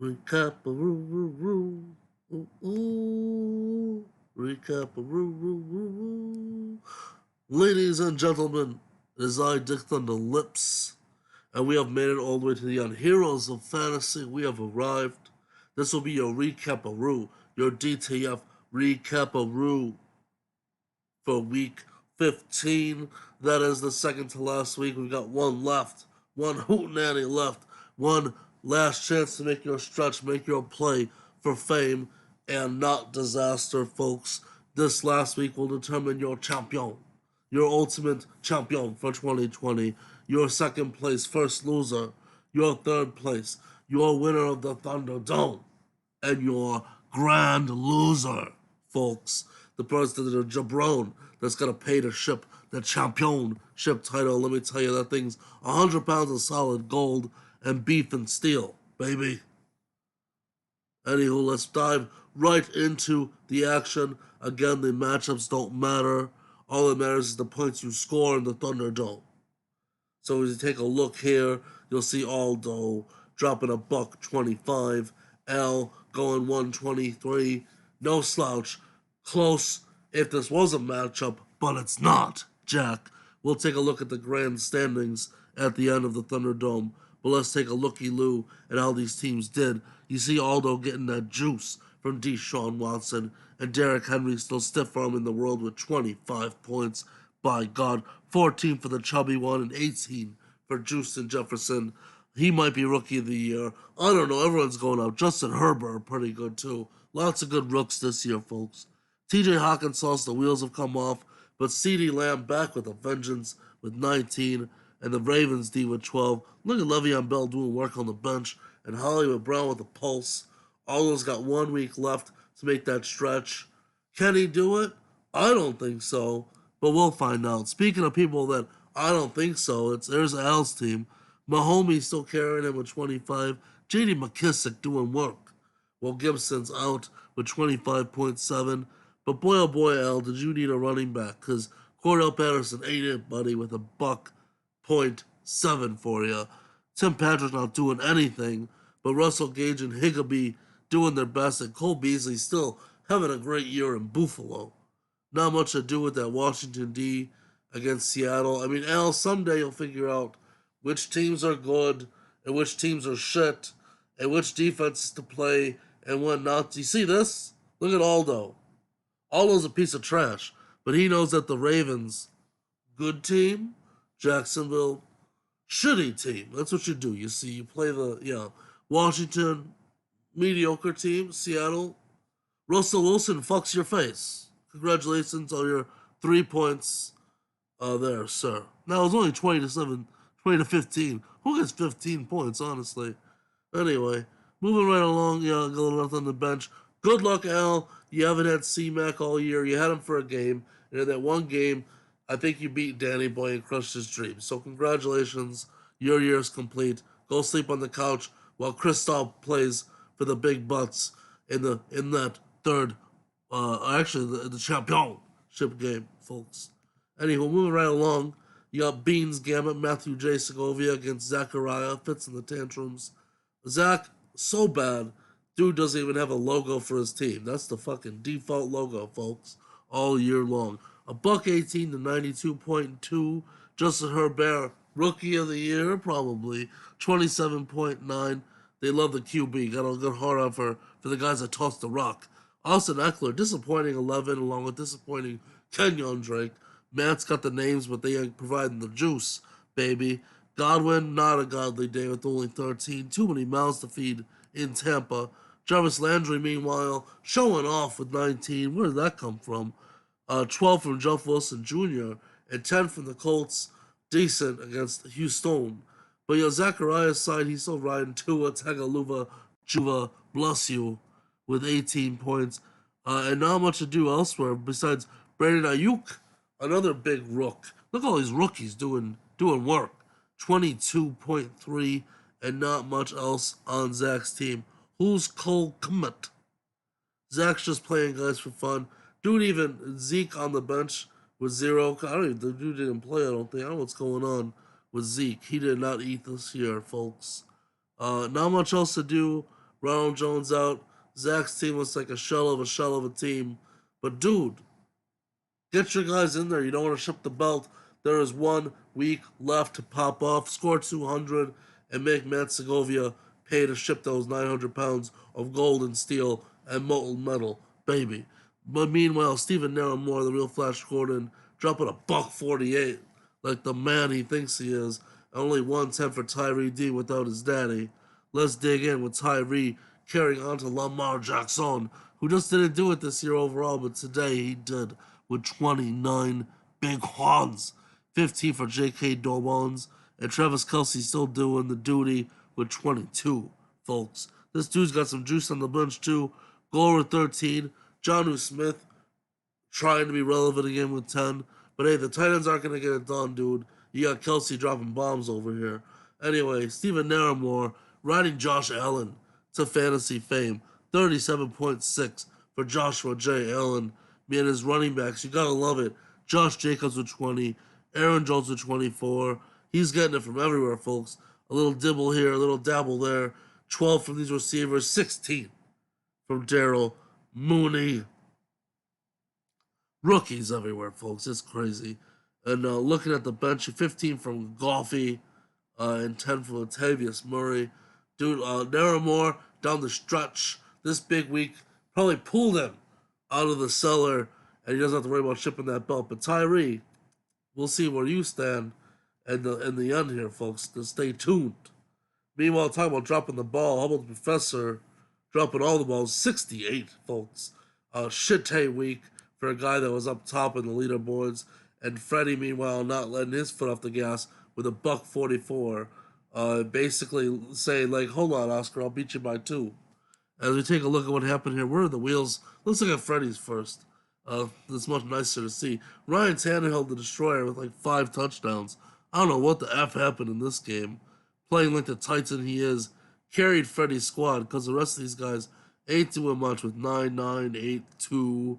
Recaparoo, ooh, ooh, Recaparoo. Ladies and gentlemen, it is I, Dick Thunderlips, and we have made it all the way to the end. Heroes of Fantasy, we have arrived. This will be your Recaparoo, your DTF Recaparoo for week 15. That is the second to last week. We've got one left, one hootenanny left, one last chance to make your stretch, make your play for fame and not disaster, folks. This last week will determine your champion, your ultimate champion for 2020, your second place first loser, your third place, your winner of the Thunderdome, and your grand loser, folks. The person, the jabron, that's gonna pay to ship the championship title. Let me tell you, that thing's 100 pounds of solid gold and beef and steel, baby. Anywho, let's dive right into the action. Again, the matchups don't matter. All that matters is the points you score in the Thunderdome. So as you take a look here, you'll see Aldo dropping a buck 25, L going 123. No slouch. Close if this was a matchup, but it's not, Jack. We'll take a look at the grand standings at the end of the Thunderdome. But let's take a looky-loo at how these teams did. You see Aldo getting that juice from Deshaun Watson, and Derrick Henry still stiff arm in the world with 25 points. By God, 14 for the chubby one and 18 for Justin Jefferson. He might be rookie of the year. I don't know. Everyone's going up. Justin Herbert, pretty good too. Lots of good rooks this year, folks. TJ Hawkinson's the wheels have come off, but CeeDee Lamb back with a vengeance with 19, and the Ravens D with 12. Look at Le'Veon Bell doing work on the bench, and Hollywood Brown with a pulse. All those got 1 week left to make that stretch. Can he do it? I don't think so, but we'll find out. Speaking of people that I don't think so, there's Al's team. Mahomes still carrying him with 25. J.D. McKissick doing work. Well, Gibson's out with 25.7. But boy, oh boy, Al, did you need a running back? Because Cordell Patterson ate it, buddy, with a buck point seven for you. Tim Patrick not doing anything, but Russell Gage and Higbee doing their best, and Cole Beasley still having a great year in Buffalo. Not much to do with that Washington D against Seattle. I mean, Al, someday you'll figure out which teams are good and which teams are shit and which defenses to play and what not. Do you see this? Look at Aldo. Aldo's a piece of trash, but he knows that the Ravens, good team, Jacksonville, shitty team. That's what you do. You see, you play Washington, mediocre team, Seattle. Russell Wilson fucks your face. Congratulations on your 3 points there, sir. Now it's only 20-7, 20-15. Who gets 15 points, honestly? Anyway, moving right along, got a little left on the bench. Good luck, Al. You haven't had C-Mac all year. You had him for a game. And in that one game, I think you beat Danny Boy and crushed his dreams. So congratulations. Your year is complete. Go sleep on the couch while Kristoff plays for the big butts in that third, actually the championship game, folks. Anywho, moving right along, you got Beans Gambit, Matthew J. Segovia against Zachariah. Fits in the tantrums. Zach, so bad. Dude doesn't even have a logo for his team. That's the fucking default logo, folks, all year long. A buck 18 to 92.2. Justin Herbert, rookie of the year, probably 27.9. They love the QB. Got a good heart on for the guys that tossed the rock. Austin Eckler, disappointing 11, along with disappointing Kenyon Drake. Matt's got the names, but they ain't providing the juice, baby. Godwin, not a godly day with only 13. Too many mouths to feed in Tampa. Jarvis Landry, meanwhile, showing off with 19. Where did that come from? 12 from Jeff Wilson Jr. and 10 from the Colts. Decent against Houston. But Zachariah's side, he's still riding Tua Tagovailoa Juva, bless you, with 18 points. And not much to do elsewhere besides Brandon Ayuk, another big rook. Look at all these rookies doing work. 22.3 and not much else on Zach's team. Who's Cole Kmet? Zach's just playing guys for fun. Dude, even Zeke on the bench with zero. I don't even, the dude didn't play, I don't think. I don't know what's going on with Zeke. He did not eat this year, folks. Not much else to do. Ronald Jones out. Zach's team looks like a shell of a team. But dude, get your guys in there. You don't want to ship the belt. There is 1 week left to pop off, score 200, and make Matt Segovia pay to ship those 900 pounds of gold and steel and molten metal, baby. But meanwhile, Stephen Naramore, the real Flash Gordon, dropping a $148 like the man he thinks he is. Only 110 for Tyree D without his daddy. Let's dig in with Tyree carrying on to Lamar Jackson, who just didn't do it this year overall, but today he did with 29 big ones. 15 for J.K. Dobbins, and Travis Kelce still doing the duty with 22, folks. This dude's got some juice on the bench, too. Goal with 13. Jonnu Smith trying to be relevant again with 10. But hey, the Titans aren't going to get it done, dude. You got Kelce dropping bombs over here. Anyway, Stephen Naramore riding Josh Allen to fantasy fame. 37.6 for Joshua J. Allen. Man, his running backs, you gotta love it. Josh Jacobs with 20. Aaron Jones with 24. He's getting it from everywhere, folks. A little dibble here, a little dabble there. 12 from these receivers. 16 from Daryl Mooney. Rookies everywhere, folks. It's crazy. And looking at the bench, 15 from Goffey and 10 from Latavius Murray. Dude, Naramore down the stretch this big week probably pulled him out of the cellar, and he doesn't have to worry about shipping that belt. But Tyree, we'll see where you stand in the end here, folks. So stay tuned. Meanwhile, talking about dropping the ball, how about the Professor dropping all the balls? 68, folks. Shit week for a guy that was up top in the leaderboards. And Freddie, meanwhile, not letting his foot off the gas with a $144. Basically saying, like, hold on, Oscar, I'll beat you by 2. As we take a look at what happened here, where are the wheels? Let's look at Freddie's first. It's much nicer to see. Ryan Tannehill, the destroyer, with like 5 touchdowns. I don't know what the F happened in this game. Playing like the Titan he is, carried Freddie's squad because the rest of these guys ain't doing much with 9, 8, 2,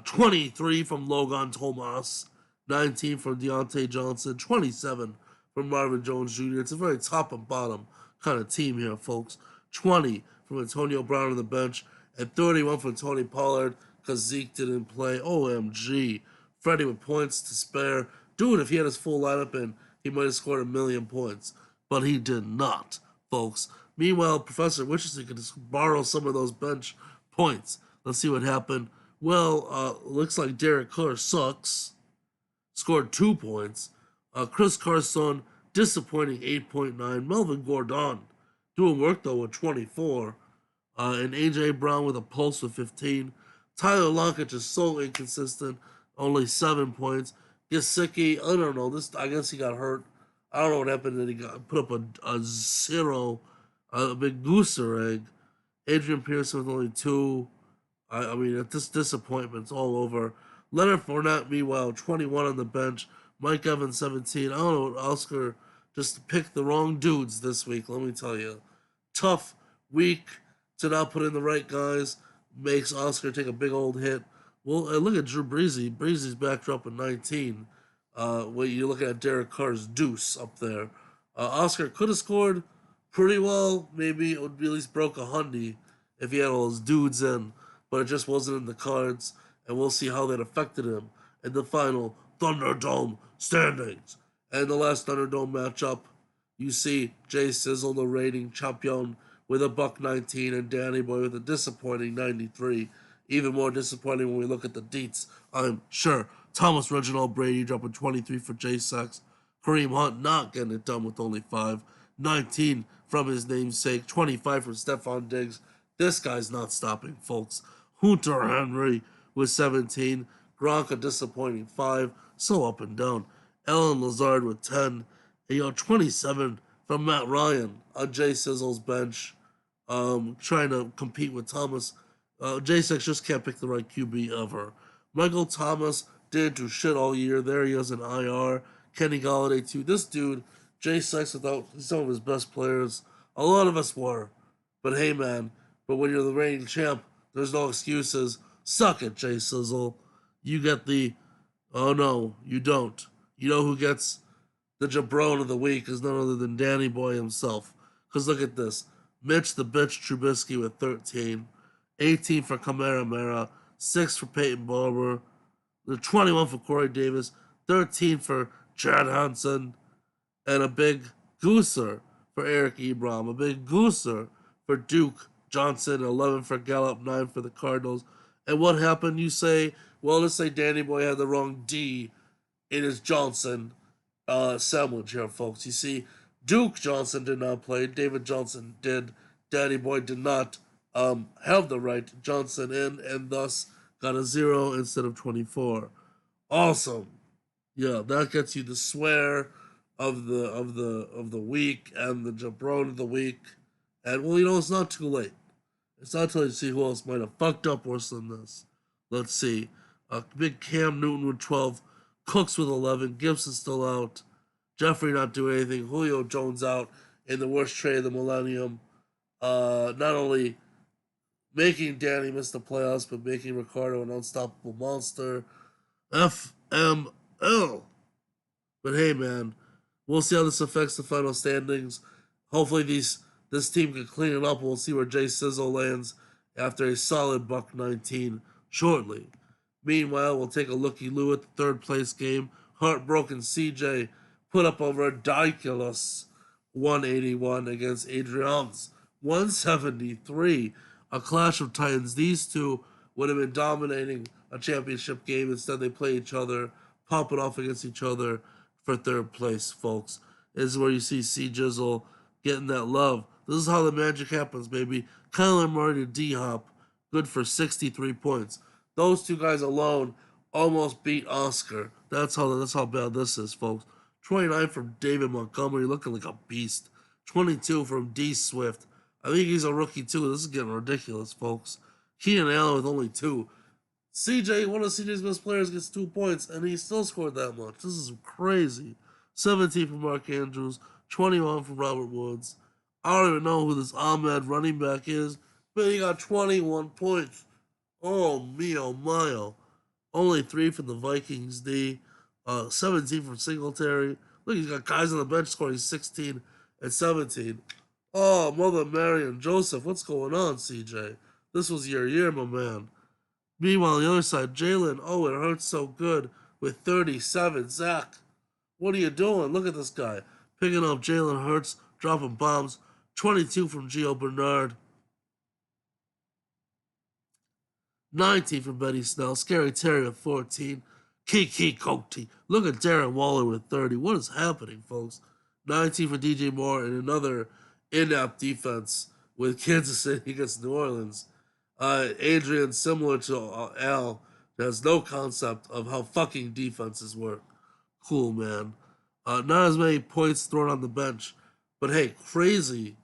23 from Logan Thomas, 19 from Deontay Johnson, 27 from Marvin Jones Jr. It's a very top and bottom kind of team here, folks. 20 from Antonio Brown on the bench, and 31 from Tony Pollard because Zeke didn't play. OMG. Freddie with points to spare. Dude, if he had his full lineup in, he might have scored 1,000,000 points. But he did not, folks. Meanwhile, Professor Winchester could just borrow some of those bench points. Let's see what happened. Well, looks like Derek Carr sucks. Scored 2 points. Chris Carson, disappointing 8.9. Melvin Gordon, doing work though with 24. And AJ Brown with a pulse with 15. Tyler Lockett is so inconsistent, only 7 points. Gesicki, I don't know. I guess he got hurt. I don't know what happened. That he got put up a 0, a big gooser egg. Adrian Pearson with only 2. I mean, at this disappointment's all over. Leonard Fournette, meanwhile, 21 on the bench. Mike Evans, 17. I don't know what Oscar just picked the wrong dudes this week, let me tell you. Tough week to not put in the right guys. Makes Oscar take a big old hit. Well, look at Drew Breezy. Breezy's back up at 19. When you look at Derek Carr's deuce up there. Oscar could have scored pretty well. Maybe it would be at least broke a hundy if he had all his dudes in. But it just wasn't in the cards. And we'll see how that affected him in the final Thunderdome standings. And the last Thunderdome matchup, you see Jay Sizzle, the reigning champion, with a $119, and Danny Boy with a disappointing 93. Even more disappointing when we look at the deets, I'm sure. Thomas Reginald Brady dropping 23 for Jay Sachs. Kareem Hunt not getting it done with only 5. 19 from his namesake. 25 from Stephon Diggs. This guy's not stopping, folks. Hunter Henry with 17. Gronk a disappointing 5. So up and down. Ellen Lazard with 10. And 27 from Matt Ryan on Jay Sizzle's bench. Trying to compete with Thomas. J6 just can't pick the right QB ever. Michael Thomas didn't do shit all year. There he is in IR. Kenny Galladay too. This dude, J6, without some of his best players. A lot of us were. But hey, man. But when you're the reigning champ, there's no excuses. Suck it, Jay Sizzle. You get the... Oh, no, you don't. You know who gets the jabron of the week is none other than Danny Boy himself. Because look at this. Mitch the Bitch Trubisky with 13. 18 for Kamara, 6 for Peyton Barber, the 21 for Corey Davis, 13 for Chad Hansen, and a big gooser for Eric Ebron, a big gooser for Duke Johnson, 11 for Gallup, 9 for the Cardinals. And what happened? You say, well, let's say Danny Boy had the wrong D in his Johnson sandwich here, folks. You see, Duke Johnson did not play. David Johnson did. Danny Boy did not have the right Johnson in, and thus got a 0 instead of 24. Awesome. Yeah, that gets you the swear of the week and the jabron of the week. And well, it's not too late. It's not too late to see who else might have fucked up worse than this. Let's see. Big Cam Newton with 12, Cooks with 11, Gibson still out, Jeffrey not doing anything, Julio Jones out in the worst trade of the millennium. Not only making Danny miss the playoffs, but making Ricardo an unstoppable monster. FML. But hey, man, we'll see how this affects the final standings. Hopefully, this team can clean it up. We'll see where Jay Sizzle lands after a solid buck 19 shortly. Meanwhile, we'll take a looky-loo at the third place game. Heartbroken CJ put up a ridiculous 181 against Adrian's 173. A clash of titans. These two would have been dominating a championship game. Instead, they play each other, pop it off against each other for third place, folks. This is where you see C Jizzle getting that love. This is how the magic happens, baby. Kyler Murray to D-Hop, good for 63 points. Those two guys alone almost beat Oscar. That's how bad this is, folks. 29 from David Montgomery, looking like a beast. 22 from D Swift. I think he's a rookie too. This is getting ridiculous, folks. Keenan Allen with only 2. CJ, one of CJ's best players, gets 2 points, and he still scored that much. This is crazy. 17 from Mark Andrews, 21 from Robert Woods. I don't even know who this Ahmed running back is, but he got 21 points. Oh, mio mio. Only 3 from the Vikings D. 17 from Singletary. Look, he's got guys on the bench scoring 16 and 17. Oh, Mother Mary and Joseph, what's going on, CJ? This was your year, my man. Meanwhile, on the other side, Jalen, oh, it hurts so good with 37. Zach, what are you doing? Look at this guy. Picking up Jalen Hurts, dropping bombs. 22 from Gio Bernard. 19 from Benny Snell. Scary Terry with 14. Kiki Cote. Look at Darren Waller with 30. What is happening, folks? 19 for DJ Moore and another inept defense with Kansas City against New Orleans. Adrian, similar to Al, has no concept of how fucking defenses work. Cool, man. Not as many points thrown on the bench, but hey, crazy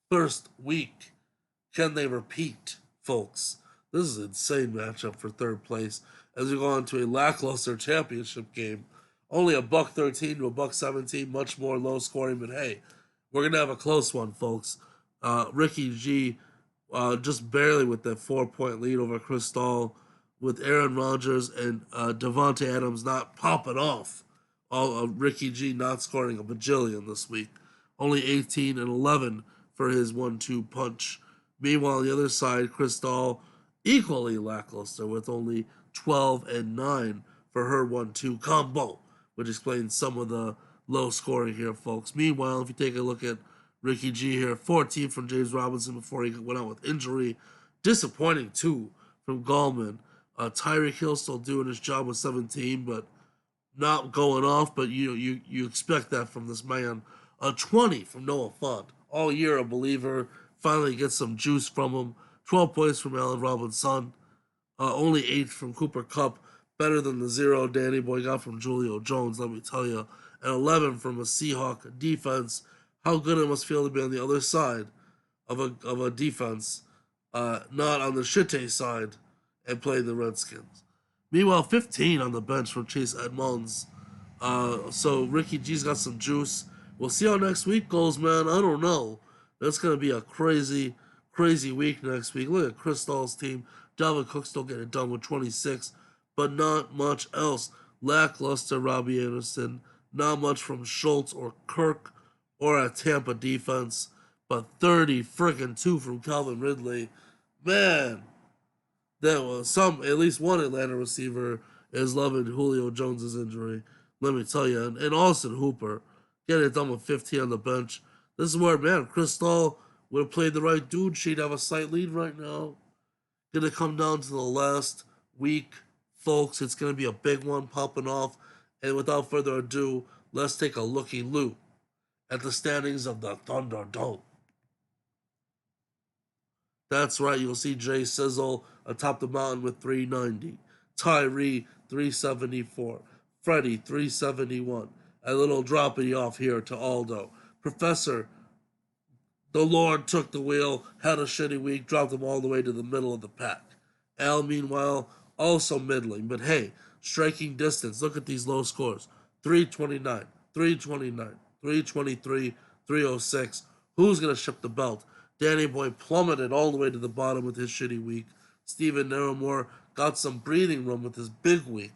first week. Can they repeat, folks? This is an insane matchup for third place as we go on to a lackluster championship game. Only a buck 13 to a buck 17, much more low scoring, but hey, we're gonna have a close one, folks. Ricky G just barely with that 4-point lead over Chris Stahl, with Aaron Rodgers and Devontae Adams not popping off. Ricky G not scoring a bajillion this week. Only 18 and 11 for his 1-2 punch. Meanwhile, on the other side, Chris Stahl equally lackluster with only 12 and 9 for her 1-2 combo, which explains some of the low scoring here, folks. Meanwhile, if you take a look at Ricky G here, 14 from James Robinson before he went out with injury. Disappointing, too, from Gallman. Tyreek Hill still doing his job with 17, but not going off, but you expect that from this man. 20 from Noah Font. All year a believer. Finally gets some juice from him. 12 points from Allen Robinson. Only 8 from Cooper Kupp. Better than the 0 Danny Boy got from Julio Jones, let me tell you. And 11 from a Seahawk defense. How good it must feel to be on the other side of a defense, not on the shitty side, and play the Redskins. Meanwhile, 15 on the bench from Chase Edmonds. So Ricky G's got some juice. We'll see how next week goes, man. I don't know. That's going to be a crazy, crazy week next week. Look at Chris Stahl's team. Dalvin Cook still getting it done with 26, but not much else. Lackluster Robbie Anderson. Not much from Schultz or Kirk or a Tampa defense. but 30 freaking 2 from Calvin Ridley. Man, there was at least one Atlanta receiver is loving Julio Jones' injury. Let me tell you. And Austin Hooper, getting it done with 15 on the bench. This is where, man, Chris Stahl would have played the right dude. She'd have a slight lead right now. Gonna come down to the last week, folks. It's gonna be a big one popping off. And without further ado, let's take a looky-loo at the standings of the Thunderdome. That's right, you'll see Jay Sizzle atop the mountain with 390, Tyree 374, Freddie 371, a little dropping off here to Aldo. Professor, the Lord took the wheel, had a shitty week, dropped him all the way to the middle of the pack. Al, meanwhile, also middling, but hey, striking distance. Look at these low scores: 329, 329, 323, 306. Who's going to ship the belt? Danny Boy plummeted all the way to the bottom with his shitty week. Steven Naramore got some breathing room with his big week.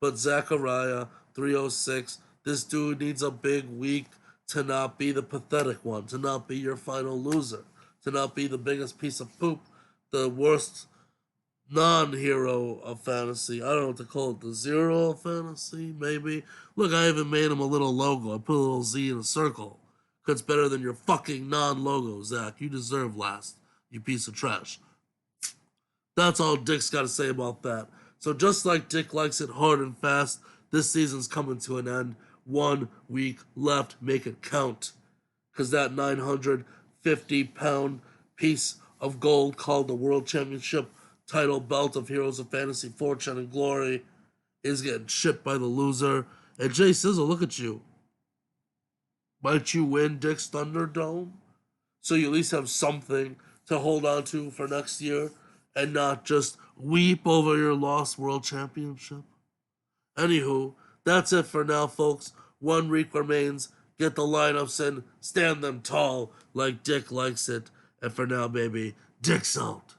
But Zachariah, 306, this dude needs a big week to not be the pathetic one, to not be your final loser, to not be the biggest piece of poop, the worst non-hero of fantasy. I don't know what to call it, the zero of fantasy, maybe. Look, I even made him a little logo. I put a little Z in a circle. Cause it's better than your fucking non-logo, Zach. You deserve last, you piece of trash. That's all Dick's got to say about that. So just like Dick likes it hard and fast, this season's coming to an end. 1 week left. Make it count. Because that 950-pound piece of gold called the World Championship title belt of Heroes of Fantasy, Fortune, and Glory is getting shipped by the loser. And Jay Sizzle, look at you. Might you win Dick's Thunderdome? So you at least have something to hold on to for next year and not just weep over your lost world championship. Anywho, that's it for now, folks. 1 week remains. Get the lineups in, stand them tall like Dick likes it. And for now, baby, Dick's out.